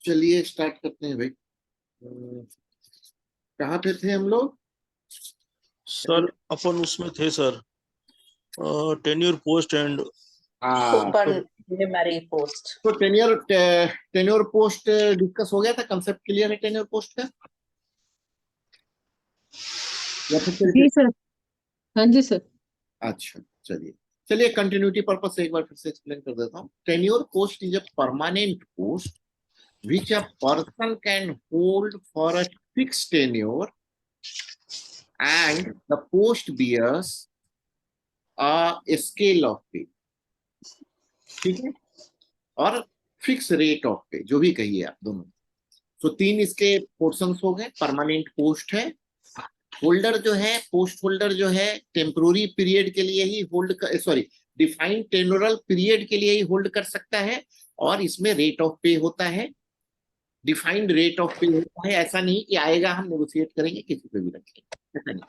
चलिए स्टार्ट करते हैं भाई। कहाँ पे थे हम लोग? सर अपन उसमें थे sir, tenure post and supernumerary post. तो टेन्योर पोस्ट डिस्कस हो गया था। कंसेप्ट क्लियर है टेन्योर पोस्ट का? या फिर जी सर। हाँ जी सर। अच्छा, चलिए कंटिन्यूटी पर्पज से एक बार फिर से एक्सप्लेन कर देता हूँ। Tenure post is a permanent post which a person can hold for a fixed tenure and the post bears a scale of pay, ठीक है, और फिक्स रेट ऑफ पे, जो भी कहिए आप दोनों। तो तीन इसके पोर्शंस हो गए। परमानेंट पोस्ट है, होल्डर जो है, पोस्ट होल्डर जो है टेम्पोररी पीरियड के लिए ही डिफाइंड टेनोरल पीरियड के लिए ही होल्ड कर सकता है, और इसमें रेट ऑफ पे होता है, डिफाइंड रेट ऑफ पे होता है। ऐसा नहीं कि आएगा हम नेगोशिएट करेंगे किसी पे भी रखेंगे, ऐसा नहीं।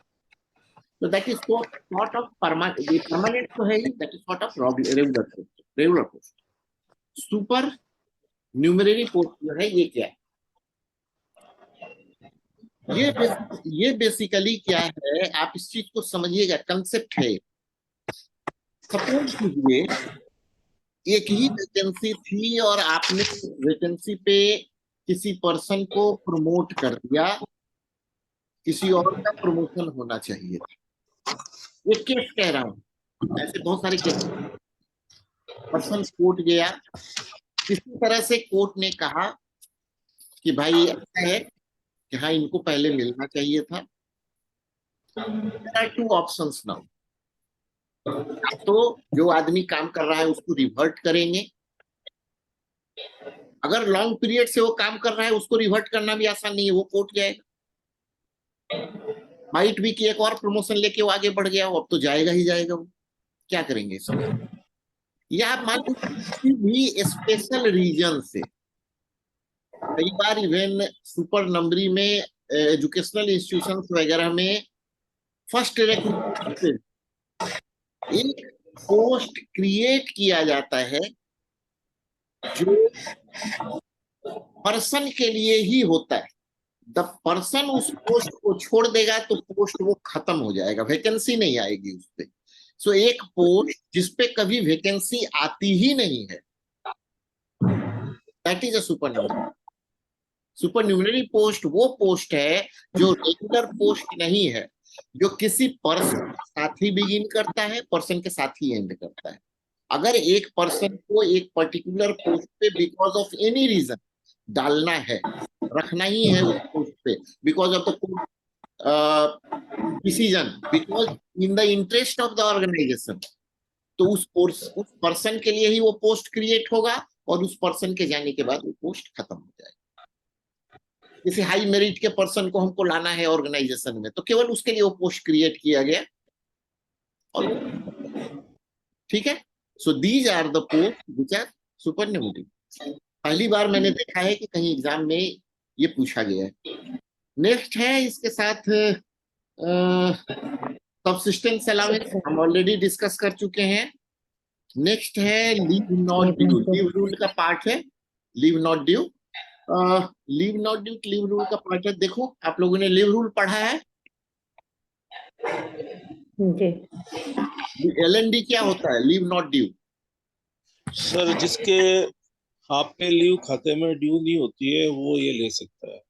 तो that is sort of permanent तो है ही, that is sort of regular post. Supernumerary post जो है, ये क्या है? ये बेसिकली क्या है, आप इस चीज को समझिएगा, कंसेप्ट है। सपोज कीजिए एक ही वैकेंसी थी और आपने वैकेंसी पे किसी पर्सन को प्रमोट कर दिया, किसी और का प्रमोशन होना चाहिए था। एक केस कह रहा हूं, ऐसे बहुत सारे केस। पर्सन कोर्ट गया, किसी तरह से कोर्ट ने कहा कि भाई ऐसा है कि हाँ, इनको पहले मिलना चाहिए था। Two options now. तो जो आदमी काम कर रहा है उसको रिवर्ट करेंगे। अगर लॉन्ग पीरियड से वो काम कर रहा है, उसको रिवर्ट करना भी आसान नहीं है, वो कोर्ट जाएगा। माइट भी कि एक और प्रमोशन लेके वो आगे बढ़ गया, वो अब तो जाएगा ही जाएगा। वो क्या करेंगे इसमें? या आप मान किसी भी स्पेशल रीजन से, कई बार इवन सुपर नंबरी में, एजुकेशनल इंस्टीट्यूशन वगैरह में फर्स्ट रिक्रूटमेंट एक पोस्ट क्रिएट किया जाता है जो पर्सन के लिए ही होता है। द पर्सन उस पोस्ट को छोड़ देगा तो पोस्ट वो खत्म हो जाएगा, वैकेंसी नहीं आएगी उस पे। सो एक पोस्ट जिसपे कभी वैकेंसी आती ही नहीं है, that is a super numerary. Super numerary post वो पोस्ट है जो रेगुलर पोस्ट नहीं है, जो किसी पर्सन के साथ ही बिगिन करता है, पर्सन के साथ ही एंड करता है। अगर एक पर्सन को एक पर्टिकुलर पोस्ट पे बिकॉज ऑफ एनी रीजन डालना है, रखना ही है उस पोस्ट पे, because of the decision, because in the interest of the organisation, तो उस पर्सन के लिए ही वो पोस्ट क्रिएट होगा, और उस पर्सन के जाने के बाद वो पोस्ट खत्म हो जाएगा। किसी हाई मेरिट के पर्सन को हमको लाना है ऑर्गेनाइजेशन में, तो केवल उसके लिए वो पोस्ट क्रिएट किया गया, और ठीक है। So these are the post which are supernumerary. पहली बार मैंने देखा है कि कहीं एग्जाम में ये पूछा गया है। नेक्स्ट है इसके साथ सबसिस्टेंस अलाउंस, हम ऑलरेडी डिस्कस कर चुके हैं। नेक्स्ट है leave not due, leave rule का पार्ट है। Leave not due, leave not due leave rule का पार्ट है। देखो, आप लोगों ने लीव रूल पढ़ा है? जी। LND क्या होता है? Leave not due. सर, जिसके हाफ पे लीव खाते में ड्यू नहीं होती है, वो ये ले सकता है।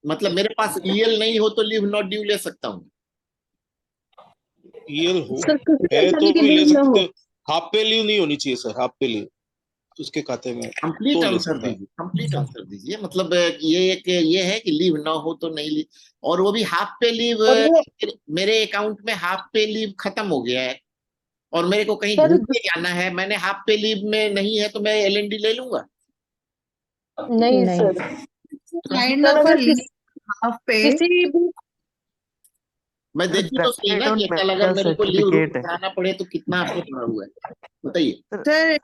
मतलब मेरे पास EL नहीं हो तो लीव नॉट ड्यू ले सकता हूँ? EL हो सर है तो भी ले लीव ना सकते हो। हो। हाफ पे लीव नहीं होनी चाहिए सर, हाफ पे लीव उसके खाते में कंप्लीट तो ले आंसर सकता है। दीजिए, कंप्लीट आंसर दीजिए। मतलब ये है कि लीव ना हो तो नहीं लीव, और वो भी हाफ पे लीव। मेरे अकाउंट में हाफ पे लीव खत्म हो गया है और मेरे को कहीं सर, घूमने जाना है, मैंने हाफ पे लीव में नहीं है, तो मैं LND ले लूंगा? नहीं सर। काइंड सर, ऑफ अगर हाफ पे किसी भी मैं देखूं तो सही ना कि कल अगर मेरे को लीव रूल कराना पड़े तो कितना आपको पड़ा हुआ है, बताइए। sir,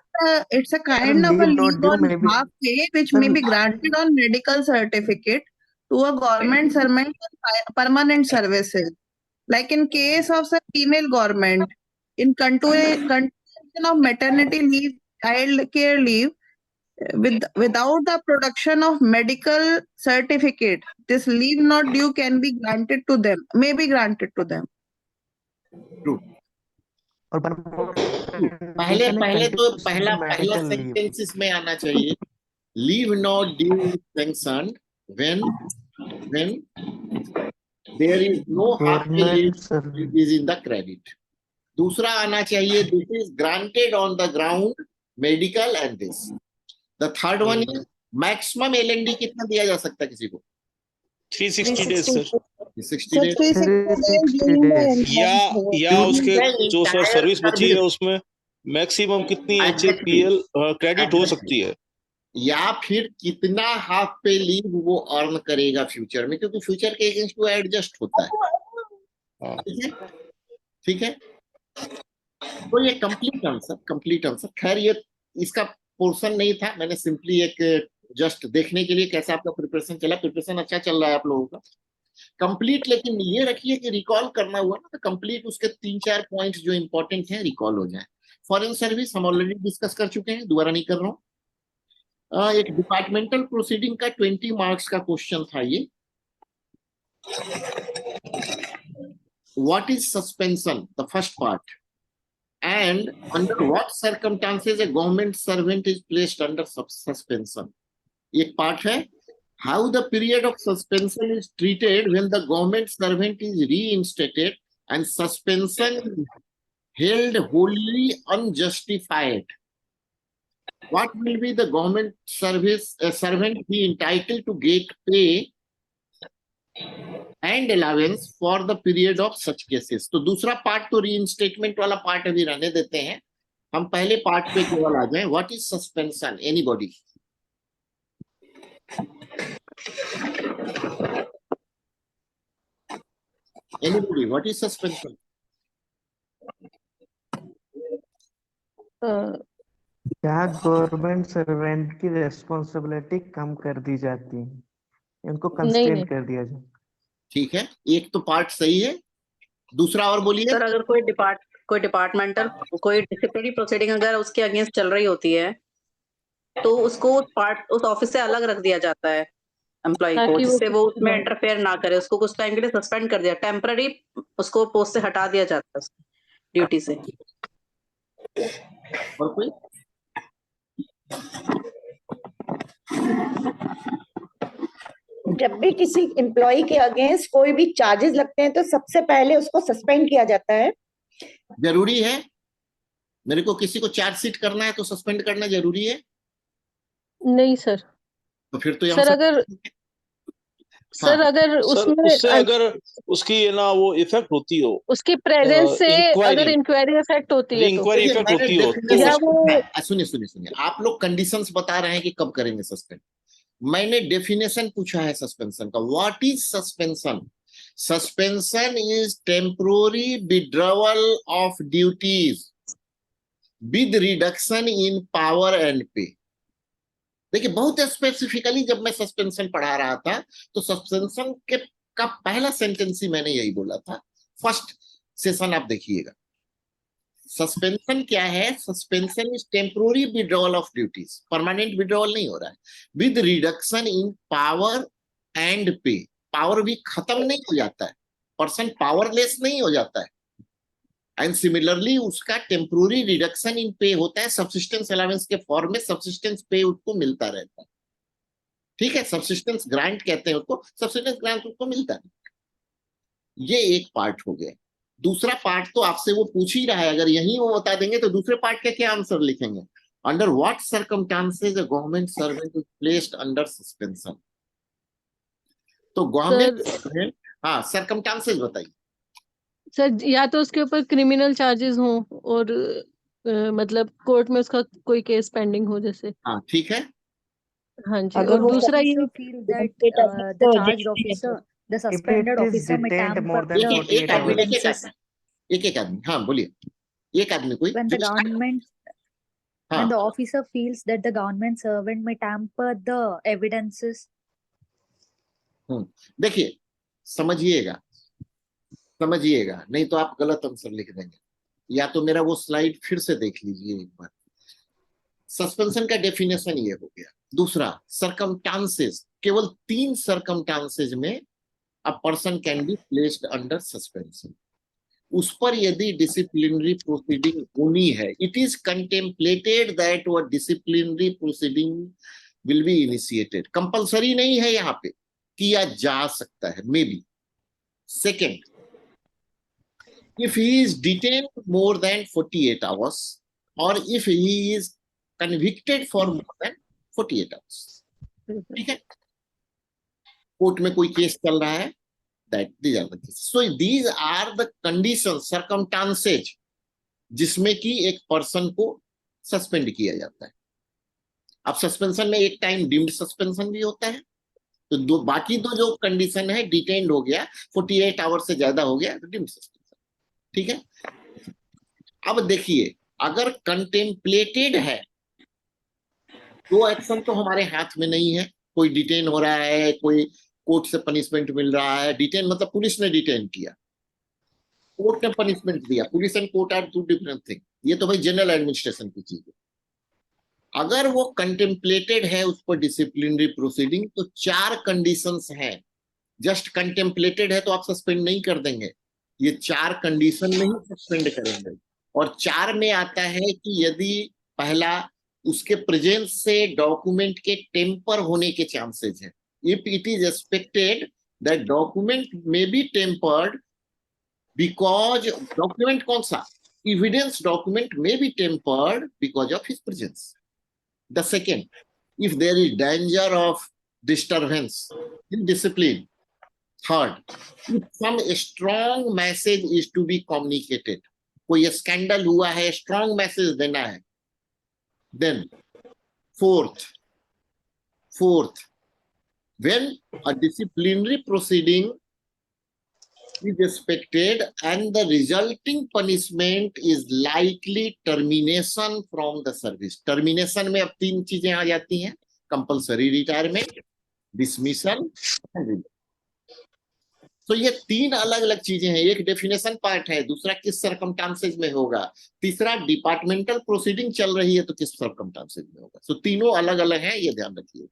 it's a kind of a leave on half pay which may be granted on medical certificate to a government servant on permanent services. Like in case of a female government, in continuation of maternity leave, child care leave, without the production of medical certificate, this leave not due can be granted to them, may be granted to them. और one more पहले condition है पहले तो continuous पहला medical leave. Sentence इसमें आना चाहिए, leave not due is sanctioned when there is no half pay leave Government service. is in the credit. दूसरा आना चाहिए, this is granted on the ground medical and this. The third one is maximum LND कितना दिया जा सकता है किसी को? 360 days सर, 60 days. 360 days. या उसके जो सर सर्विस बची है उसमें मैक्सिमम कितनी HPL क्रेडिट हो सकती है, या फिर कितना हाफ पे लीव वो अर्न करेगा फ्यूचर में, क्योंकि फ्यूचर के अगेंस्ट वो एडजस्ट होता है। ठीक है, तो ये कंप्लीट आंसर। खैर ये इसका पोर्शन नहीं था, मैंने सिंपली एक जस्ट देखने के लिए कैसा आपका प्रिपरेशन चला। प्रिपरेशन अच्छा चल रहा है आप लोगों का, कंप्लीट। लेकिन ये रखिए कि रिकॉल करना हुआ ना, तो कंप्लीट उसके 3-4 पॉइंट्स जो इंपॉर्टेंट हैं रिकॉल हो जाए। फॉरेन सर्विस हम ऑलरेडी डिस्कस कर चुके हैं, दोबारा नहीं कर रहा हूँ। एक डिपार्टमेंटल प्रोसीडिंग का 20 मार्क्स का क्वेश्चन था ये। What is suspension, the first part, and under what circumstances a government servant is placed under suspension. एक पार्ट है how the period of suspension is treated when the government servant is reinstated and suspension is held wholly unjustified. What will be the government servant be entitled to get pay and allowance for the period of such cases? तो दूसरा part तो रीइंस्टेटमेंट वाला part अभी रहने देते हैं, हम पहले पार्ट पे केवल आ जाएं। What is suspension, anybody? What is suspension? क्या गवर्नमेंट सर्वेंट की रिस्पॉन्सिबिलिटी कम कर दी जाती है, इनको कंस्ट्रेन नहीं। कर दिया जाए। ठीक है, एक तो पार्ट सही है, दूसरा और बोलिए। सर अगर कोई डिपार्टमेंटल कोई डिसिप्लिनरी प्रोसीडिंग अगर उसके अगेंस्ट चल रही होती है तो उसको उस ऑफिस से अलग रख दिया जाता है एम्प्लॉय को, ताकि वो जिससे वो किसी उसमें को- इंटरफेयर ना करे। उसको कुछ टाइम के लिए सस्पेंड कर दिया, टेम्पररी उसको पोस्ट से हटा दिया जाता है ड्यूटी से। और कोई? जब भी किसी एम्प्लॉय के अगेंस्ट कोई भी चार्जेस लगते हैं तो सबसे पहले उसको सस्पेंड किया जाता है। जरूरी है? मेरे को किसी को चार्जशीट करना है तो सस्पेंड करना जरूरी है? नहीं सर। तो फिर तो सर अगर सर उसमें उससे अगर उसकी ना वो इफेक्ट होती हो, उसकी प्रेजेंस से inquiry- अगर इंक्वायरी इफेक्ट होती है तो इंक्वायरी इफेक्ट होती हो तो या वो सुनिए, आप लोग कंडीशंस बता रहे हैं कि कब करेंगे सस्पेंड। मैंने डेफिनेशन पूछा है सस्पेंशन का। What is suspension? Suspension is temporary withdrawal of duties with reduction in power and पे। देखिए बहुत स्पेसिफिकली जब मैं सस्पेंशन पढ़ा रहा था तो सस्पेंशन के का पहला सेंटेंस ही मैंने यही बोला था। फर्स्ट सेशन आप देखिएगा। सस्पेंशन क्या है? Suspension is temporary withdrawal of duties, permanent withdrawal नहीं हो रहा है, with reduction in power and पे। पावर भी खत्म नहीं हो जाता है, पर्सन पावरलेस नहीं हो जाता है। एंड सिमिलरली उसका टेम्पोररी रिडक्शन इन पे होता है, सब्सिस्टेंस अलाउंस के फॉर्म में सब्सिस्टेंस पे उसको मिलता रहता है। ठीक है, सब्सिस्टेंस ग्रांट कहते हैं उसको, सब्सिस्टेंस ग्रांट उसको मिलता है। ये एक पार्ट हो गया। दूसरा पार्ट तो आपसे वो पूछ ही रहा है, अगर यही वो बता देंगे तो दूसरे पार्ट का क्या आंसर लिखेंगे? Under what circumstances a government servant is placed under suspension. तो गवर्नमेंट, हाँ सर्कमस्टांसेस बताइए। सर या तो उसके ऊपर क्रिमिनल चार्जेस हों और मतलब कोर्ट में उसका कोई केस पेंडिंग हो जैसे। हाँ ठीक है। हाँ जी। अगर और वो दूसरा ये feel that the charged officer, the suspended If it is officer may detained tamper more than the 48 hours. evidences एक आदमी, हाँ बोलिए, एक आदमी कोई when the जो- government हाँ when the officer feels that the government servant may tamper the evidences. देखिए समझिएगा नहीं तो आप गलत आंसर लिख देंगे। या तो मेरा वो स्लाइड फिर से देख लीजिए एक बार। सस्पेंशन का डेफिनेशन ये हो गया। दूसरा, सरकमस्टांसेस, केवल 3 सरकमस्टांसेस में a person can be placed under suspension. उस पर यदि डिसिप्लिनरी प्रोसीडिंग होनी है, इट इज कंटेम्पलेटेड दैट वो disciplinary proceeding will be initiated. Compulsory नहीं है यहाँ पे, किया जा सकता है, may be. Second, if he is detained more than 48 hours or if he is convicted for more than 48 hours, ठीक है, कोर्ट में कोई केस चल रहा है, that these are the cases. So these are the conditions, circumstances जिसमें कि एक पर्सन को सस्पेंड किया जाता है। अब सस्पेंशन में एक टाइम डीम्ड सस्पेंशन भी होता है, तो बाकी दो जो कंडीशन है, डिटेन्ड हो गया, 48 आवर से ज्यादा हो गया तो डीम्ड सस्पेंशन, ठीक है। अब देखिए, अगर कंटेम्पलेटेड है, दो एक्शन तो हमारे हाथ में नहीं है, कोई डिटेन हो रहा है, कोई कोर्ट से पनिशमेंट मिल रहा है। डिटेन मतलब पुलिस ने डिटेन किया, कोर्ट ने पनिशमेंट दिया। Police and court are 2 different thing. ये तो भाई जनरल एडमिनिस्ट्रेशन की चीज है। अगर वो कंटेम्पलेटेड है उस पर डिसिप्लिनरी प्रोसीडिंग, तो 4 कंडीशंस हैं। जस्ट कंटेम्पलेटेड है तो आप सस्पेंड नहीं कर देंगे, ये 4 कंडीशन में ही सस्पेंड करेंगे। और 4 में आता है कि यदि पहला, उसके प्रेजेंस से डॉक्यूमेंट के टेम्पर होने के चांसेस हैं। If it is expected that document may be tempered because, document कौन सा, evidence document may be tempered because of his presence. The second, if there is danger of disturbance in discipline. Third, if some strong message is to be communicated, कोई scandal हुआ है, strong message देना है। Then fourth, when a disciplinary proceeding is expected and the resulting punishment is likely termination from the service. Termination में अब 3 चीजें आ जाती हैं, कंपल्सरी रिटायरमेंट, डिसमिसल, तो ये 3 अलग अलग चीजें हैं। एक डेफिनेशन पार्ट है, दूसरा किस सर्कमस्टांसेस में होगा, तीसरा डिपार्टमेंटल प्रोसीडिंग चल रही है तो किस सर्कमस्टांसेस में होगा। तो तीनों अलग अलग हैं, ये ध्यान रखिए।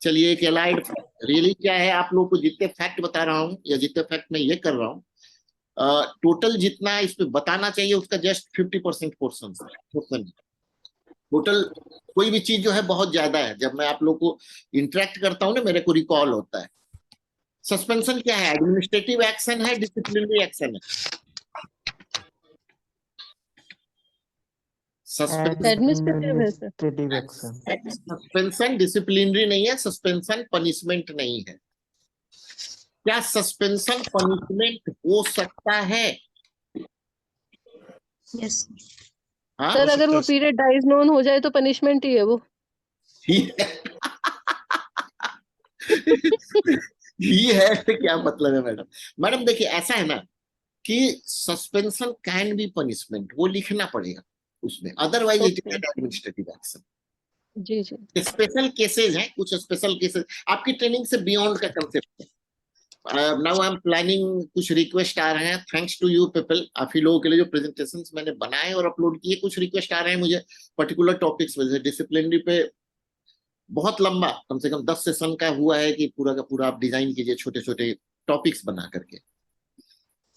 चलिए, एक एलाइड रियली क्या है, आप लोगों को जितने फैक्ट बता रहा हूं या जितने फैक्ट मैं ये कर रहा हूं, टोटल जितना इस पे बताना चाहिए उसका जस्ट 50% पोर्शन है। टोटल कोई भी चीज जो है बहुत ज्यादा है। जब मैं आप लोग को इंटरेक्ट करता हूं ना, मेरे को रिकॉल होता है। सस्पेंशन क्या है, एडमिनिस्ट्रेटिव एक्शन है, डिसिप्लिनरी एक्शन है। एडमिनिस्ट्रेटिव एक्शन, सस्पेंशन डिसिप्लिनरी नहीं है, सस्पेंशन पनिशमेंट नहीं है। क्या सस्पेंशन पनिशमेंट हो सकता है? यस हाँ, सर, अगर वो पीरियड डाइज नोन हो जाए तो पनिशमेंट ही है वो। ये है क्या मतलब है मैडम? मैडम देखिए, ऐसा है ना कि सस्पेंशन कैन बी पनिशमेंट, वो लिखना पड़ेगा उसमें, otherwise it is administrative action. जी जी, स्पेशल केसेस हैं, कुछ स्पेशल केसेस आपकी ट्रेनिंग से बियॉन्ड का कंसेप्ट है। नाउ आई एम प्लानिंग, कुछ रिक्वेस्ट आ रहे हैं, थैंक्स टू यू पीपल। आप ही लोगों के लिए जो प्रेजेंटेशंस मैंने बनाए और अपलोड किए, कुछ रिक्वेस्ट आ रहे हैं मुझे पर्टिकुलर टॉपिक्स में। डिसिप्लिनरी पे बहुत लंबा, कम से कम 10 सेशन का हुआ है कि पूरा का पूरा आप डिजाइन कीजिए छोटे छोटे टॉपिक्स बना करके,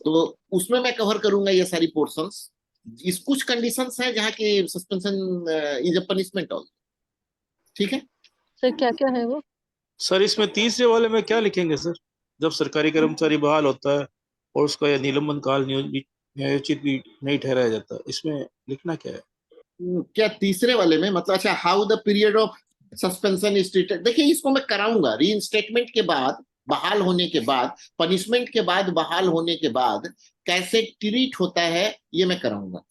तो उसमें मैं कवर करूंगा ये सारी पोर्शंस। इस कुछ कंडीशंस हैं जहाँ की suspension is a punishment also, ठीक है सर क्या क्या है वो? सर इसमें तीसरे वाले में क्या लिखेंगे सर, जब सरकारी कर्मचारी बहाल होता है और उसका यह निलंबन काल न्यायोचित भी नहीं ठहराया जाता, इसमें लिखना क्या है? क्या तीसरे वाले में मतलब, अच्छा, how the period of suspension is treated. देखिए, इसको मैं कराऊंगा रीइंस्टेटमेंट के बाद, बहाल होने के बाद, पनिशमेंट के बाद, बहाल होने के बाद कैसे ट्रीट होता है, ये मैं कराऊंगा।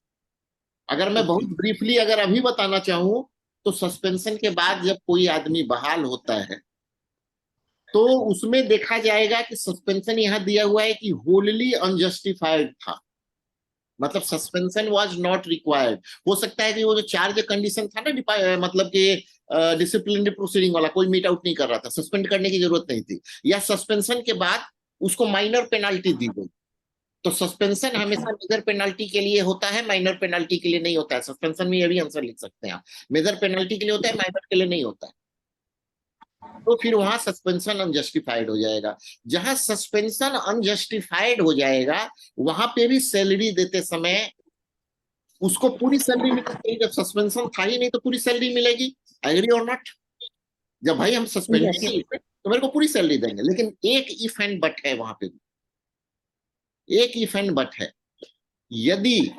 अगर मैं बहुत ब्रीफली अगर अभी बताना चाहूं तो सस्पेंशन के बाद जब कोई आदमी बहाल होता है तो उसमें देखा जाएगा कि सस्पेंशन यहां दिया हुआ है कि होलली अनजस्टिफाइड था, मतलब सस्पेंशन वाज नॉट रिक्वायर्ड। हो सकता है कि वो जो चार्ज कंडीशन था ना, मतलब कि डिसिप्लिनरी प्रोसीडिंग वाला, कोई मीट आउट नहीं कर रहा था, सस्पेंड करने की जरूरत नहीं थी, या सस्पेंशन के बाद उसको माइनर पेनाल्टी दी गई, तो सस्पेंशन हमेशा मेजर पेनल्टी के लिए होता है, माइनर पेनल्टी के लिए नहीं होता है। सस्पेंशन में ये भी आंसर लिख सकते हैं आप, मेजर पेनल्टी के लिए होता है, माइनर के लिए नहीं होता है। तो फिर वहां सस्पेंशन अनजस्टिफाइड हो जाएगा। जहां सस्पेंशन अनजस्टिफाइड हो जाएगा वहां पे भी सैलरी देते समय उसको पूरी सैलरी मिलनी चाहिए। जब सस्पेंशन था ही नहीं तो पूरी सैलरी मिलेगी। एग्री और नॉट? जब भाई हम सस्पेंड Yes. किए तो मेरे को पूरी सैलरी देंगे, लेकिन एक इफ एंड बट है वहां पे भी, एक इफ एंड बट है। यदि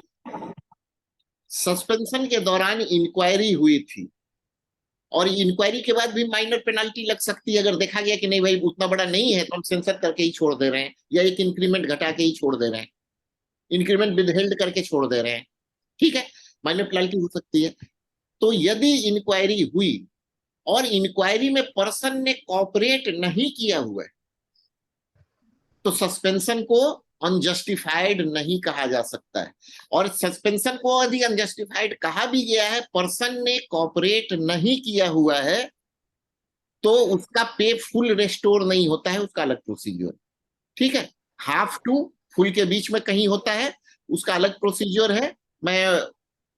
सस्पेंशन के दौरान इंक्वायरी हुई थी और इंक्वायरी के बाद भी माइनर पेनल्टी लग सकती है, अगर देखा गया कि नहीं भाई उतना बड़ा नहीं है तो हम सेंसर करके ही छोड़ दे रहे हैं, या एक इंक्रीमेंट घटा के ही छोड़ दे रहे हैं, इंक्रीमेंट विदहेल्ड करके छोड़ दे रहे हैं, ठीक है, माइनर पेनल्टी हो सकती है। तो यदि इंक्वायरी हुई और इंक्वायरी में पर्सन ने कॉपरेट नहीं किया हुआ है तो सस्पेंशन को अनजस्टिफाइड नहीं कहा जा सकता है। और सस्पेंशन को यदि अनजस्टिफाइड कहा भी गया है, पर्सन ने कॉपरेट नहीं किया हुआ है, तो उसका पे फुल रेस्टोर नहीं होता है, उसका अलग प्रोसीजर, ठीक है। हाफ टू फुल के बीच में कहीं होता है, उसका अलग प्रोसीजर है। मैं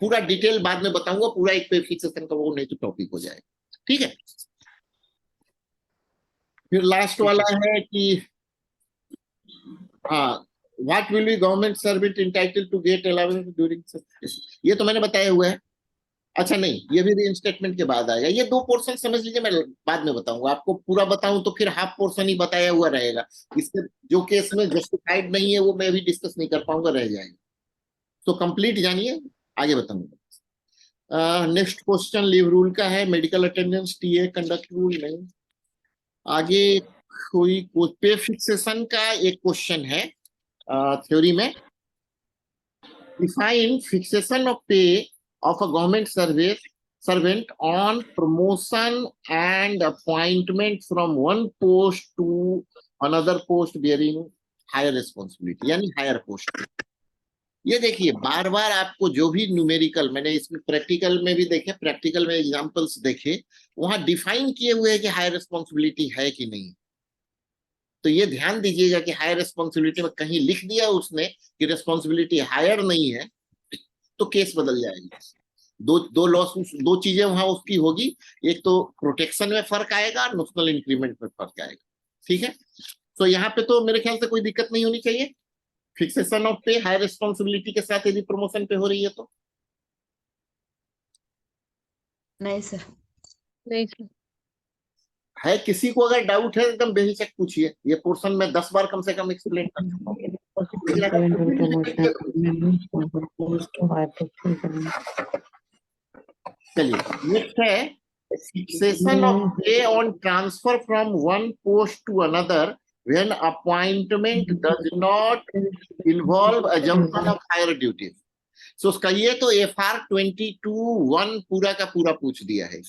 पूरा डिटेल बाद में बताऊंगा, पूरा एक पे फिक्सेशन का वो नहीं तो टॉपिक हो जाएगा, ठीक है। फिर लास्ट वाला है कि हाँ, what will be government servant entitled to get allowance during, ये तो मैंने बताया हुआ है। अच्छा नहीं, ये भी रीइंस्टेटमेंट के बाद आएगा। ये दो पोर्शन समझ लीजिए, मैं बाद में बताऊंगा। आपको पूरा बताऊं तो फिर हाफ पोर्शन ही बताया हुआ रहेगा। इसके जो केस में जस्टिफाइड नहीं है वो मैं भी डिस्कस नहीं कर पाऊंगा, रह जाएगा। तो कंप्लीट जानिए, आगे बताऊंगा। नेक्स्ट क्वेश्चन लीव रूल का है, medical attendance, TA, conduct rule नहीं। आगे कोई पे फिक्सेशन का एक क्वेश्चन है थ्योरी में। डिफाइन फिक्सेशन ऑफ पे of a government servant on promotion and appointment from one post to another post bearing higher responsibility, यानी higher post। ये देखिए बार बार आपको जो भी न्यूमेरिकल, मैंने इसमें प्रैक्टिकल में भी देखे, प्रैक्टिकल में एग्जांपल्स देखे, वहां डिफाइन किए हुए है कि हायर रिस्पॉन्सिबिलिटी है कि नहीं। तो ये ध्यान दीजिएगा कि हायर रिस्पॉन्सिबिलिटी में कहीं लिख दिया उसने कि रिस्पॉन्सिबिलिटी हायर नहीं है तो केस बदल जाएगी। दो लॉस, दो चीजें वहां उसकी होगी, एक तो प्रोटेक्शन में फर्क आएगा और नोशनल इंक्रीमेंट में फर्क आएगा, ठीक है। तो यहाँ पे तो मेरे ख्याल से कोई दिक्कत नहीं होनी चाहिए। फिक्सेशन ऑफ पे हायर रिस्पॉन्सिबिलिटी के साथ यदि प्रमोशन पे हो रही है तो नहीं सर। नहीं सर। है। किसी को अगर डाउट है एकदम बेहिचक पूछिए, ये पोर्शन में 10 बार कम से कम एक्सप्लेन कर चुका हूं। चलिए नेक्स्ट है fixation of pay on transfer from one post to another when appointment does not involve assumption of higher duties. So उसका ये तो FR 22(1) पूरा का पूरा पूछ दिया है।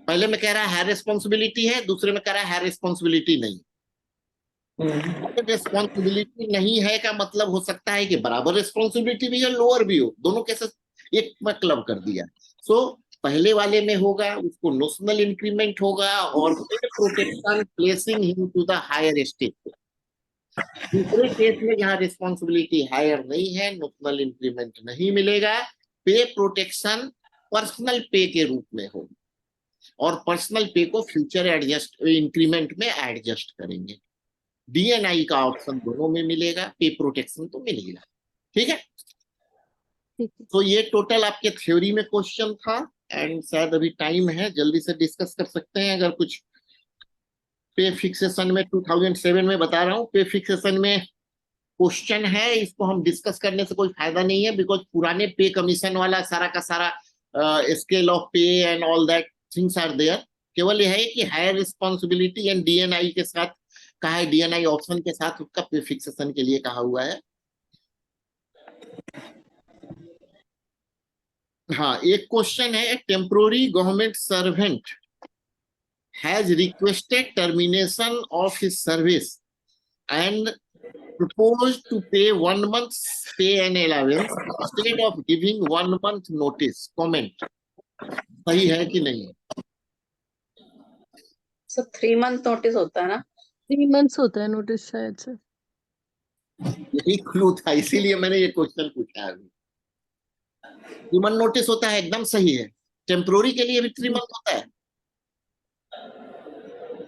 पहले में कह रहा है हायर रिस्पॉन्सिबिलिटी है, दूसरे में कह रहा है हायर रिस्पॉन्सिबिलिटी नहीं। रिस्पॉन्सिबिलिटी नहीं है का मतलब हो सकता है कि बराबर रिस्पॉन्सिबिलिटी भी हो, लोअर भी हो, दोनों केसेस एक में क्लब कर दिया। सो पहले वाले में होगा उसको नोशनल इंक्रीमेंट होगा और protection placing him to the higher state. दूसरे केस में यहाँ रिस्पॉन्सिबिलिटी हायर नहीं है, नोशनल इंक्रीमेंट नहीं मिलेगा, पे प्रोटेक्शन पर्सनल पे के रूप में होगा और पर्सनल पे को फ्यूचर एडजस्ट इंक्रीमेंट में एडजस्ट करेंगे। DNI का ऑप्शन दोनों में मिलेगा, पे प्रोटेक्शन तो मिलेगा, ठीक है। तो ये टोटल आपके थ्योरी में क्वेश्चन था एंड शायद अभी टाइम है, जल्दी से डिस्कस कर सकते हैं। अगर कुछ पे फिक्सेशन में 2007 में बता रहा हूँ, पे फिक्सेशन में क्वेश्चन है, इसको हम डिस्कस करने से कोई फायदा नहीं है, बिकॉज पुराने पे कमीशन वाला सारा का सारा scale of pay and all that things are there. केवल यह है कि हायर रिस्पॉन्सिबिलिटी एंड DNI के साथ कहा है, DNI ऑप्शन के साथ उसका पे फिक्सेशन के लिए कहा हुआ है। हाँ, एक क्वेश्चन है, temporary government servant has requested termination of his service and proposed to pay 1 month's pay and allowance instead of giving 1 month notice. Comment. सही है कि नहीं? सर 3 month नोटिस होता है ना? 3 months होता है नोटिस शायद से। यही क्लू था, इसीलिए मैंने ये क्वेश्चन पूछा अभी। 3 मंथ नोटिस होता है, एकदम सही है। टेम्पोररी के लिए भी 3 मंथ होता है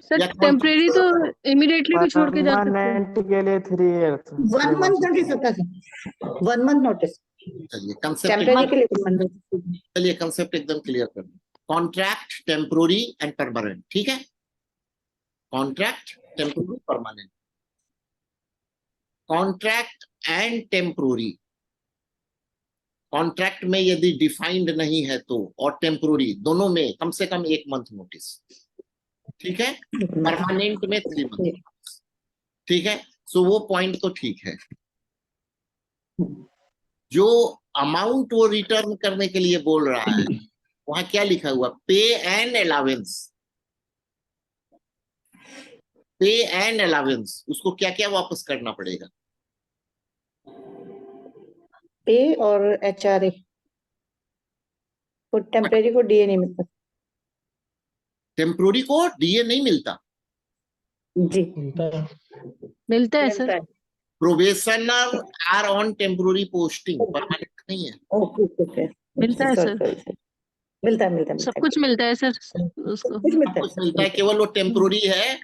सर या टेम्परेरी तो इमीडिएटली भी छोड़ के जा सकते हैं। परमानेंट के लिए 3 years 1 month notice होता है, 1 month notice। चलिए कंसेप्ट टेम्परेरी के लिए 1 month notice। चलिए कंसेप्ट एकदम क्लियर कर दो। कॉन्ट्रैक्ट, टेम्पोररी एंड परमानेंट, ठीक है। Contract, temporary, permanent. Contract and temporary, contract में यदि डिफाइंड नहीं है तो, और टेम्पोररी दोनों में कम से कम 1 मंथ नोटिस, ठीक है। परमानेंट में 3 मंथ, ठीक है। सो वो पॉइंट तो ठीक है। जो अमाउंट वो रिटर्न करने के लिए बोल रहा है, वहां क्या लिखा हुआ? पे एंड अलावेंस। पे एंड अलावेंस, उसको क्या क्या वापस करना पड़ेगा? पे और HRA को, टेम्परेरी को DA नहीं मिलता टेम्पोररी को डीए नहीं मिलता। जी। मिलता है sir. Probationer are on temporary posting, permanent नहीं है। ओके ओके, मिलता है सर, मिलता है मिलता है सब कुछ मिलता है सर उसको। कुछ मिलता कुछ मिलता है, केवल वो टेम्पोररी है,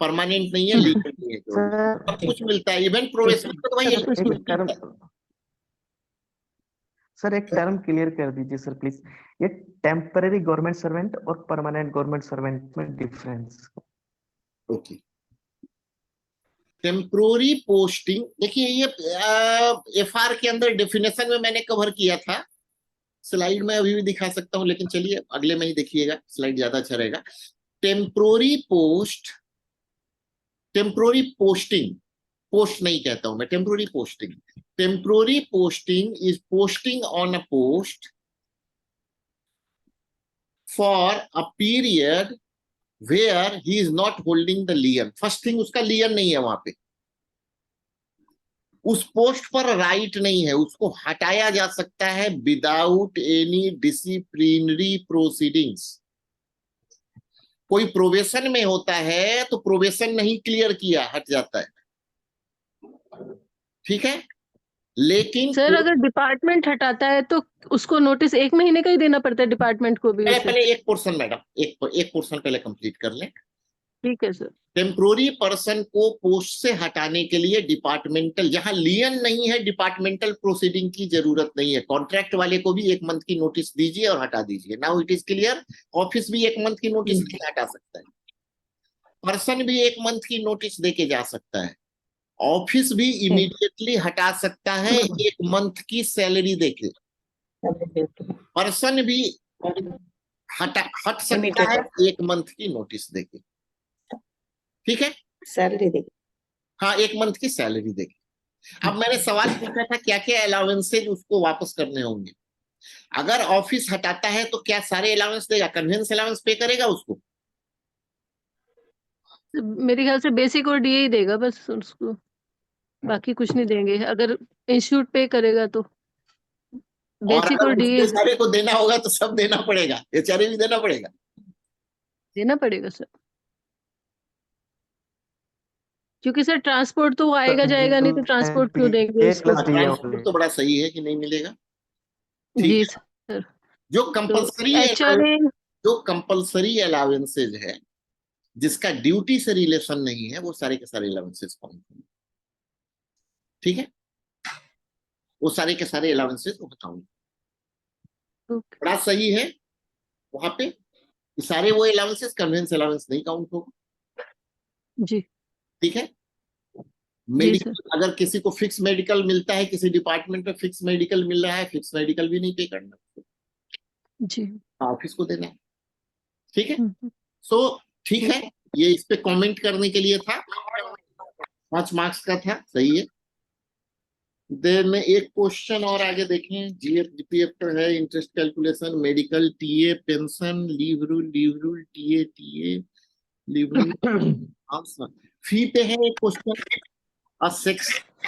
परमानेंट नहीं है, लीगल नहीं है। केवल सर सब कुछ मिलता है, इवन प्रोबेशनर को तो भाई एक टर्म, सर एक टर्म क्लियर कर दीजिए सर प्लीज। ये टेम्पररी गवर्नमेंट सर्वेंट और परमानेंट गवर्नमेंट सर्वेंट में डिफरेंस। ओके। टेम्पोररी पोस्टिंग, देखिए ये FR के अंदर डेफिनेशन में मैंने कवर किया था, स्लाइड में अभी भी दिखा सकता हूं, लेकिन चलिए अगले में ही देखिएगा, स्लाइड ज्यादा अच्छा रहेगा। Temporary post, temporary posting, post नहीं कहता हूं मैं, temporary posting. Temporary posting is posting on a post for a period where he is not holding the lien. First thing, उसका लियन नहीं है वहां पे, उस पोस्ट पर राइट नहीं है, उसको हटाया जा सकता है विदाउट एनी डिसिप्लिनरी प्रोसीडिंग्स। कोई प्रोबेशन में होता है तो प्रोबेशन नहीं क्लियर किया, हट जाता है, ठीक है। लेकिन सर अगर डिपार्टमेंट हटाता है तो उसको नोटिस 1 महीने का ही देना पड़ता है डिपार्टमेंट को भी पहले उसे? पहले एक पोर्शन मैडम, एक पोर्शन पहले कंप्लीट कर लें। ठीक है सर। टेम्पोररी पर्सन को पोस्ट से हटाने के लिए डिपार्टमेंटल, जहां लियन नहीं है, डिपार्टमेंटल प्रोसीडिंग की जरूरत नहीं है। कॉन्ट्रैक्ट वाले को भी 1 मंथ की नोटिस दीजिए और हटा दीजिए। Now it is clear. Office भी 1 मंथ की नोटिस नहीं हटा सकता है, पर्सन भी 1 मंथ की नोटिस देके जा सकता है, ऑफिस भी इमीडिएटली हटा सकता है 1 मंथ की सैलरी देके, पर्सन भी हट सकता है 1 मंथ की नोटिस देके, ठीक है। सैलरी देगी, हाँ 1 मंथ की सैलरी देगी। अब मैंने सवाल पूछा था क्या क्या अलाउंसेज उसको वापस करने होंगे। अगर ऑफिस हटाता है तो क्या सारे अलाउंस देगा? कन्वेंस अलाउंस पे करेगा उसको? मेरे ख्याल से बेसिक और डीए ही देगा बस उसको, बाकी कुछ नहीं देंगे। अगर इंस्टीट्यूट पे करेगा तो और बेसिक और अगर डीए उसके सारे को देना होगा तो सब देना पड़ेगा, HRA भी देना पड़ेगा। देना पड़ेगा सर, क्योंकि सर ट्रांसपोर्ट तो वो आएगा जाएगा नहीं, तो ट्रांसपोर्ट क्यों देंगे उसको? ट्रांसपोर्ट तो बड़ा सही है कि नहीं मिलेगा, ठीक जी है। सर। जो तो कंपलसरी HRA जो कंपलसरी अलाउंसेज है, जिसका ड्यूटी से रिलेशन नहीं है, वो सारे के सारे अलाउंसेज काउंट होंगे, ठीक है। वो सारे के सारे अलाउंसेज काउंट, बड़ा सही है वहां पे। सारे वो अलाउंसेज, कन्वेंस अलाउंस नहीं काउंट होगा, जी ठीक है। जी मेडिकल, सर। अगर किसी को फिक्स मेडिकल मिलता है, किसी डिपार्टमेंट में फिक्स मेडिकल मिल रहा है, फिक्स मेडिकल भी नहीं पे करना, जी ऑफिस को देना है, ठीक है। हम्म, सो ठीक है, ये इस पे कमेंट करने के लिए था, 5 मार्क्स का था, सही है। देन एक क्वेश्चन और आगे देखें। GF GPF तो है, interest calculation, medical, TA, pension, leave rule TA leave rule, fee pay है एक क्वेश्चन।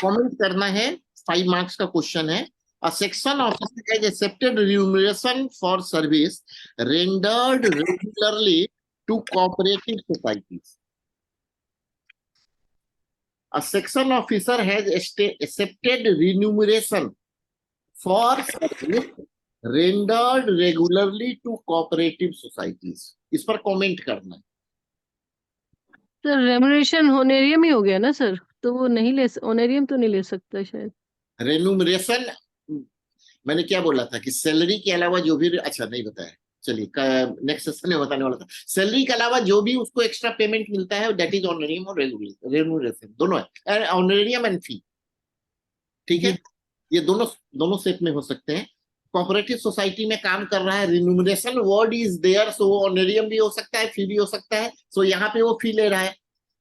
कमेंट करना है, 5 मार्क्स का क्वेश्चन है। A section officer has accepted remuneration for service rendered regularly to cooperative societies. A section officer has accepted remuneration for service rendered regularly to cooperative societies. इस पर comment करना है। Sir remuneration होनेरियम ही हो गया ना sir, तो वो नहीं ले, ऑनरेरियम तो नहीं ले सकता शायद। रेन्यूमरेशन मैंने क्या बोला था कि सैलरी के अलावा जो भी, अच्छा नहीं बताया, चलिए नेक्स्ट सेशन में बताने वाला था। सैलरी के अलावा जो भी उसको एक्स्ट्रा पेमेंट मिलता है दैट इज ऑनरेरियम और रेन्यूमरेशन, दोनों है, ऑनरेरियम एंड फी। ठीक है, ये दोनों सेट में हो सकते हैं। कोऑपरेटिव सोसाइटी में काम कर रहा है, remuneration word is there, so honorarium भी हो सकता है, फी भी हो सकता है। सो यहाँ पे वो फी ले रहा है,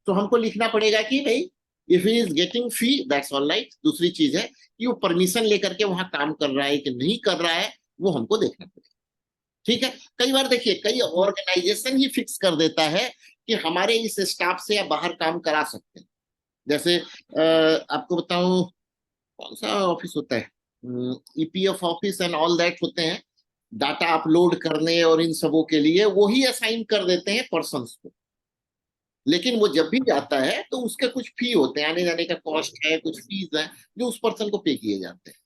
तो हमको लिखना पड़ेगा कि भाई if he is getting fee that's all right. दूसरी चीज है कि वो परमिशन लेकर के वहां काम कर रहा है कि नहीं कर रहा है, वो हमको देखना पड़ेगा। ठीक है, कई बार देखिए कई ऑर्गेनाइजेशन ही फिक्स कर देता है कि हमारे इस स्टाफ से या बाहर काम करा सकते हैं। जैसे आपको बताऊं कौन सा ऑफिस होता है, EPF office and all that होते हैं, डाटा अपलोड करने और इन सबों के लिए वो ही असाइन कर देते हैं पर्सन्स को। लेकिन वो जब भी जाता है तो उसके कुछ फी होते हैं, आने जाने का कॉस्ट है, कुछ फीस है जो उस पर्सन को पे किए जाते हैं।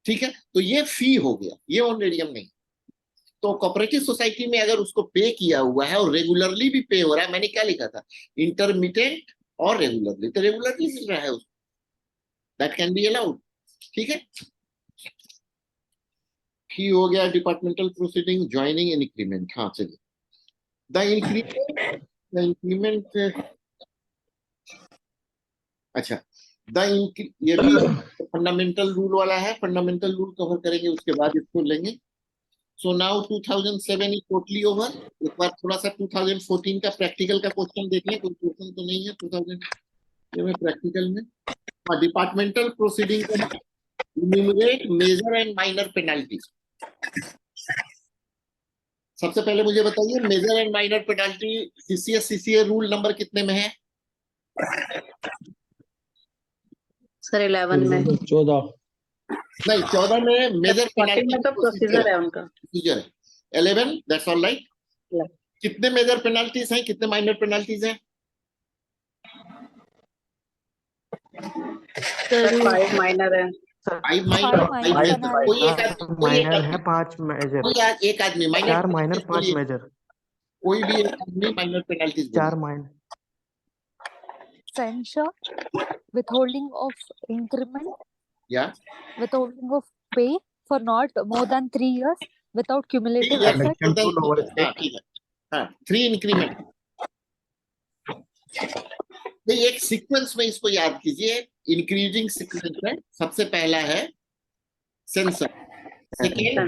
ठीक है, तो ये फी हो गया, ये ऑनरेरियम नहीं। तो कोऑपरेटिव सोसाइटी में अगर उसको पे किया हुआ है और रेगुलरली भी पे हो रहा है, मैंने क्या लिखा था, इंटरमिटेंट और रेगुलरली, तो रेगुलरली मिल रहा है उसको, दैट कैन बी अलाउड। ठीक है, फी हो गया, डिपार्टमेंटल प्रोसीडिंग, ज्वाइनिंग, इंक्रीमेंट। हाँ चलिए, द इंक्रीमेंट, अच्छा ये भी फंडामेंटल रूल वाला है, फंडामेंटल रूल कवर करेंगे उसके बाद इसको लेंगे। So now 2007 is totally over. एक बार थोड़ा सा 2014 का प्रैक्टिकल का क्वेश्चन देख लें, कोई क्वेश्चन तो नहीं है 2000 में प्रैक्टिकल में। Departmental proceeding, enumerate major and minor penalty. सबसे पहले मुझे बताइए major and minor penalty CCA rule number कितने में है? सर 11 में। 14 नहीं 14 में मेजर 14 में तो प्रोसीजर है उनका, प्रोसीजर है। 11 दैट्स ऑल राइट। कितने मेजर पेनाल्टीज हैं, कितने माइनर पेनाल्टीज हैं? सर 5 माइनर है। 5 माइनर, कोई एक माइनर है, 5 मेजर, एक आदमी माइनर, 4 माइनर 5 मेजर, कोई भी एक आदमी minor penalties 4 minor. Censure, withholding of increment, या withholding of pay for not more than 3 years without cumulative effect. Election to lower state. ठीक है, हाँ 3 इंक्रीमेंट। तो एक सीक्वेंस में इसको याद कीजिए, इंक्रीजिंग सीक्वेंस में सबसे पहला है censor, second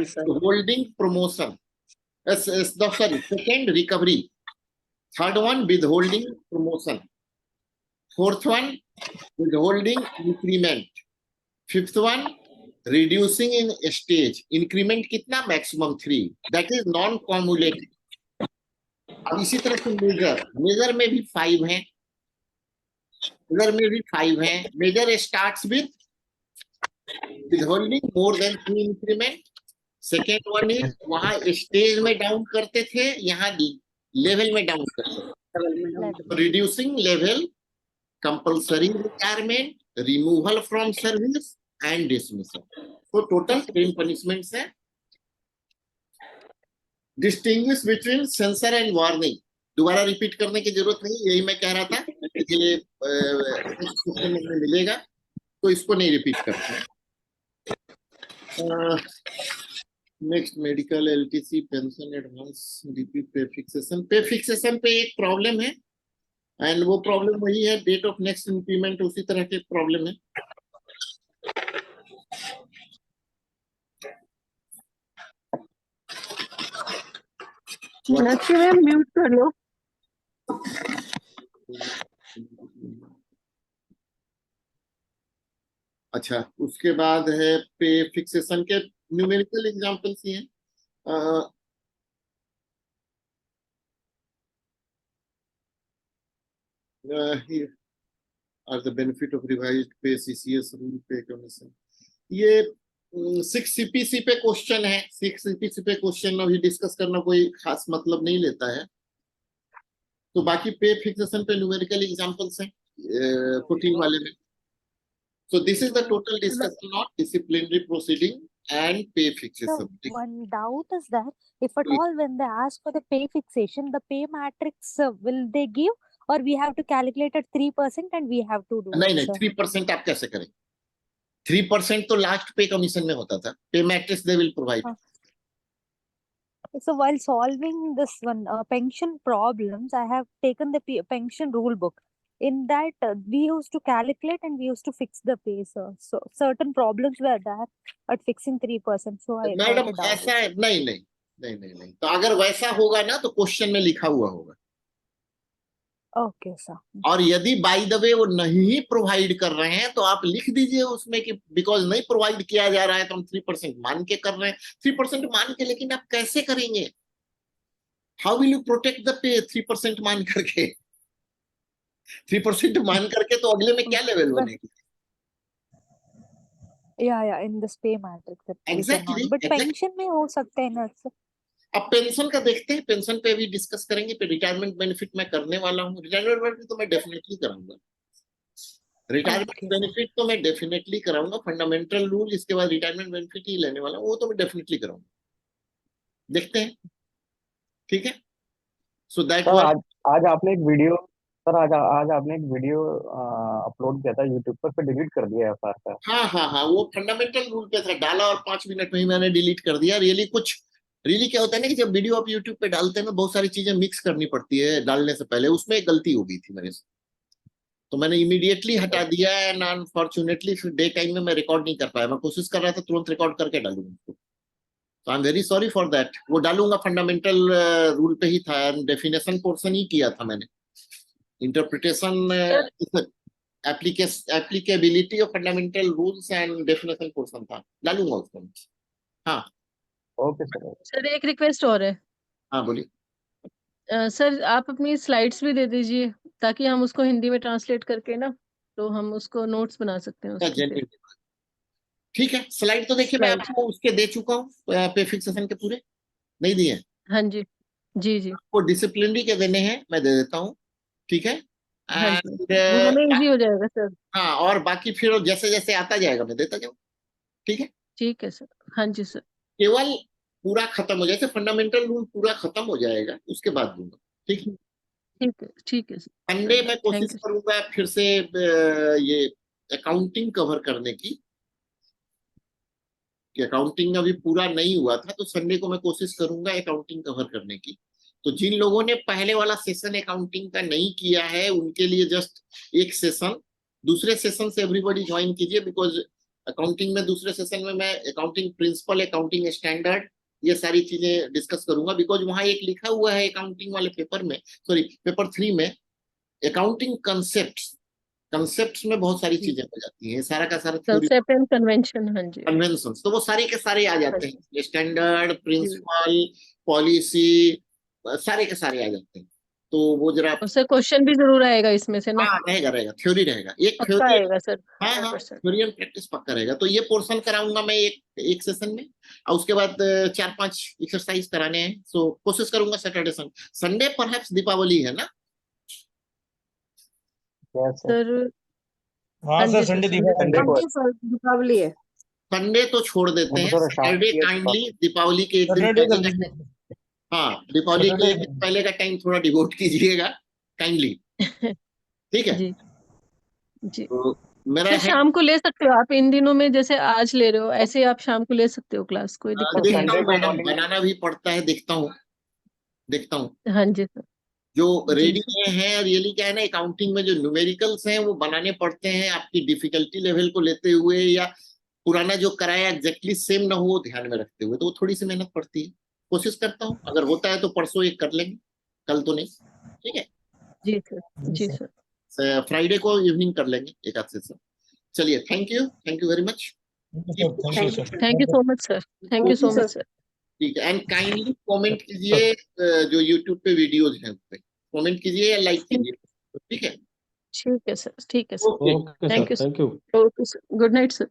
holding promotion, sorry second recovery, third one withholding promotion, fourth one withholding increment, fifth one reducing in stage. Increment कितना? Maximum 3, that is non cumulative. अब इसी तरह से मेजर में भी 5 हैं, मेजर में भी 5 हैं। Major starts with withholding more than 3 increment. Second one is वहां स्टेज में डाउन करते थे, यहाँ लेवल में डाउन करते थे। Reducing level, compulsory retirement, removal from service and dismissal. तो टोटल 10 पनिशमेंट्स हैं। Distinguish between censure and warning, दोबारा रिपीट करने की जरूरत नहीं, यही मैं कह रहा था कि ये मिलेगा तो इसको नहीं रिपीट करते। Next medical, LTC, pension, advance, DP, पे फिक्सेशन। पे फिक्सेशन पे एक प्रॉब्लम है एंड वो प्रॉब्लम वही है, डेट ऑफ नेक्स्ट इंक्रीमेंट उसी तरह के प्रॉब्लम है। मीनाक्षी मैम म्यूट कर लो। अच्छा, उसके बाद है पे फिक्सेशन के न्यूमेरिकल एग्जांपल्स ही हैं। Here are the benefit of revised pay, CCS rule, pay commission। ये 6 CPC पे क्वेश्चन है। 6 CPC पे क्वेश्चन अभी डिस्कस करना कोई खास मतलब नहीं लेता है। तो बाकी पे फिक्सेशन पे न्यूमेरिकल एग्जांपल्स हैं, 14 वाले में. So this is the total discussion on disciplinary proceeding and pay So fixation. one doubt is that if at all when they ask for the pay fixation, the pay matrix will they give, or we have to calculate at 3% and we have to do नहीं it, नहीं sir? 3% आप कैसे करेंगे? 3% तो last पे commission में होता था. पे matrix they will provide. So while solving this one pension problems, I have taken the pension rule book. In that, we used to calculate and we used to fix the pay, sir. So certain problems were there at fixing 3%. So I got madam a doubt. ऐसा है, नहीं नहीं नहीं नहीं नहीं. तो अगर वैसा होगा ना तो क्वेश्चन में लिखा हुआ होगा. Okay, sir. और यदि बाय द वे वो नहीं प्रोवाइड कर रहे हैं तो आप लिख दीजिए उसमें कि बिकॉज नहीं प्रोवाइड किया जा रहा है तो हम 3% मान के कर रहे हैं. 3% मान के, लेकिन आप कैसे करेंगे? How will you protect the pay 3% मान करके? 3% मान करके तो अगले में क्या लेवल बनेगी? Yeah, in this pay matrix. we cannot. Exactly, But exactly. pension में हो सकता है ना, sir? अब पेंशन का देखते हैं. पेंशन पे भी डिस्कस करेंगे. पे रिटायरमेंट बेनिफिट मैं करने वाला हूँ. रिटायरमेंट बेनिफिट तो मैं डेफिनेटली कराऊंगा. Retirement Okay, sir. बेनिफिट तो मैं डेफिनेटली कराऊंगा. फंडामेंटल रूल इसके बाद रिटायरमेंट बेनिफिट ही लेने वाला हूँ. वो तो मैं डेफिनेटली कराऊंगा. देखते हैं. ठीक है. सो दैट सर आज आपने एक वीडियो आज आपने एक वीडियो अपलोड किया था यूट्यूब पर, फिर डिलीट कर दिया एफआर का. हाँ, वो फंडामेंटल रूल पे था. डाला और 5 मिनट में ही मैंने डिलीट कर दिया. रियली क्या होता है ना कि जब वीडियो आप यूट्यूब पे डालते हैं ना, बहुत सारी चीजें मिक्स करनी पड़ती है डालने से पहले. उसमें एक गलती हो गई थी मेरे से, तो मैंने इमीडिएटली हटा दिया. एंड अनफॉर्चुनेटली फिर डे टाइम में मैं रिकॉर्ड नहीं कर पाया. मैं कोशिश कर रहा था तुरंत रिकॉर्ड करके डालूंगा उसको. तो I am very sorry for that. वो डालूंगा. फंडामेंटल रूल पे ही था. डेफिनेशन पोर्शन ही किया था मैंने. Interpretation applicability of fundamental rules and definition portion था. डालूंगा उसको. हाँ ओके सर. सर एक रिक्वेस्ट और है. हाँ बोलिए. सर आप अपनी स्लाइड्स भी दे दीजिए ताकि हम उसको हिंदी में ट्रांसलेट करके ना, तो हम उसको नोट्स बना सकते हैं उसके पे. ठीक है. स्लाइड तो देखिए मैं Slide. आपको उसके दे चुका हूँ. पे फिक्सेशन के पूरे नहीं दिए. हाँ जी जी आपको डिसिप्लिनरी के देने हैं, मैं दे देता हूँ. ठीक है. हाँ जी. And, वो हमें इजी हो जाएगा सर. हाँ, और बाकी फिर जैसे जैसे आता जाएगा मैं देता जाऊँ. ठीक है. ठीक है सर. हाँ जी सर. केवल पूरा खत्म हो जाए, फंडामेंटल रूल पूरा खत्म हो जाएगा उसके बाद दूंगा. ठीक है. ठीक है सर. संडे में कोशिश Thank you. करूंगा फिर से ये अकाउंटिंग कवर करने की. कि अकाउंटिंग अभी पूरा नहीं हुआ था, तो संडे को मैं कोशिश करूंगा अकाउंटिंग कवर करने की. तो जिन लोगों ने पहले वाला सेशन अकाउंटिंग का नहीं किया है उनके लिए जस्ट एक सेशन. दूसरे सेशन से एवरीबॉडी ज्वाइन कीजिए. बिकॉज अकाउंटिंग में दूसरे सेशन में मैं अकाउंटिंग प्रिंसिपल, अकाउंटिंग स्टैंडर्ड, ये सारी चीजें डिस्कस करूंगा. बिकॉज वहां एक लिखा हुआ है अकाउंटिंग वाले पेपर में, सॉरी पेपर 3 में, अकाउंटिंग कंसेप्ट्स में बहुत सारी चीजें हो जाती हैं. सारा का सारा कंसेप्ट एंड कन्वेंशन. हाँ जी. कन्वेंशंस तो वो सारे के सारे आ जाते हैं. स्टैंडर्ड, प्रिंसिपल, पॉलिसी, सारे के सारे आ जाते हैं. तो वो जरा उससे क्वेश्चन भी जरूर आएगा इसमें से ना. हाँ रहेगा. थ्योरी रहेगा. एक पक्का थ्योरी. आएगा सर. हाँ 100%. थ्योरी एंड प्रैक्टिस पक्का रहेगा. तो ये पोर्शन कराऊंगा मैं एक सेशन में. और उसके बाद 4-5 एक्सरसाइज कराने हैं. सो कोशिश करूंगा सैटरडे संडे परहैप्स दीपावली है ना सर. हाँ जी सर, संडे दीपावली है. संडे तो छोड़ देते हैं. सैटरडे काइंडली दीपावली के एक दिन सैटरडे कर पहले दीजिए. हाँ दीपावली के एक दिन पहले का टाइम थोड़ा डिवोट कीजिएगा काइंडली. ठीक है. जी. तो मेरा सर है शाम को ले सकते हो आप. इन दिनों में जैसे आज ले रहे हो ऐसे आप शाम को ले सकते हो क्लास. कोई दिक्कत नहीं देखता है. हूँ मैडम, बनाना भी पड़ता है. देखता हूँ हाँ जी सर. जो जी रेडी है. रियली क्या है ना, अकाउंटिंग में जो न्यूमेरिकल्स हैं वो बनाने पड़ते हैं आपकी डिफिकल्टी लेवल को लेते हुए, या पुराना जो कराया एग्जैक्टली सेम ना हो ध्यान में रखते हुए. तो वो थोड़ी सी मेहनत पड़ती है. कोशिश करता हूँ. अगर होता है तो परसों एक कर लेंगे, कल तो नहीं. ठीक है. जी सर. फ्राइडे को इवनिंग कर लेंगे एक आध सेशन. चलिए. Thank you very much. Thank you so much sir. Thank you so much sir. ठीक है. एंड काइंडली कमेंट कीजिए जो यूट्यूब पे वीडियोज हैं उस पे कमेंट कीजिए या लाइक कीजिए. ठीक है ठीक है सर. ठीक है sir. Okay. Thank you. Thank you. Okay sir. Good night sir.